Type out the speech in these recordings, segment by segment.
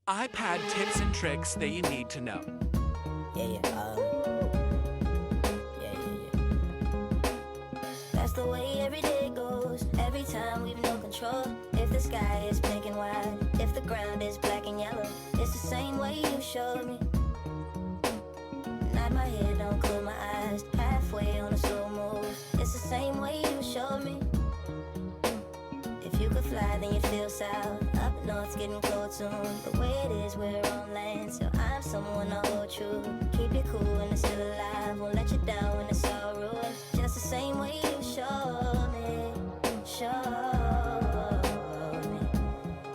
iPad tips and tricks that you need to know. Yeah, yeah, that's the way every day goes. Every time we've no control. If the sky is pink and white, if the ground is black and yellow, it's the same way you showed me. Nod my head, don't close my eyes. Halfway on a slow move, it's the same way you showed me. If you could fly, then you'd feel south. Up north's getting cold soon. The way it is, we're on land, so I'm someone to hold true. Keep you cool when it's still alive. Won't let you down when it's all ruined. Just the same way you showed me. Showed me.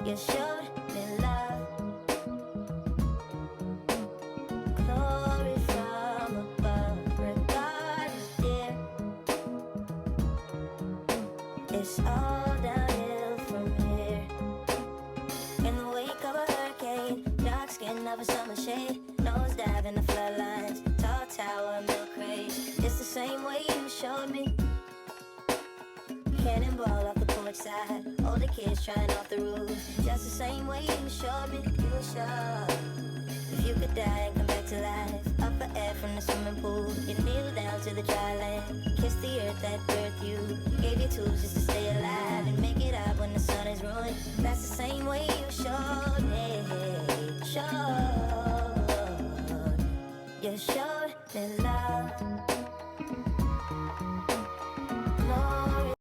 You showed me love. Glory from above. Regardless, dear, it's all downhill from here. In the wake of a hurricane, dark skin of a summer shade, nose dive in the floodlines, tall tower, milk crate. It's the same way you showed me. Cannonball off the porch side, older kids trying off the roof. Just the same way you showed me. You showed. If you could die and come back to life, up for air from the swimming pool, you'd kneel down to the dry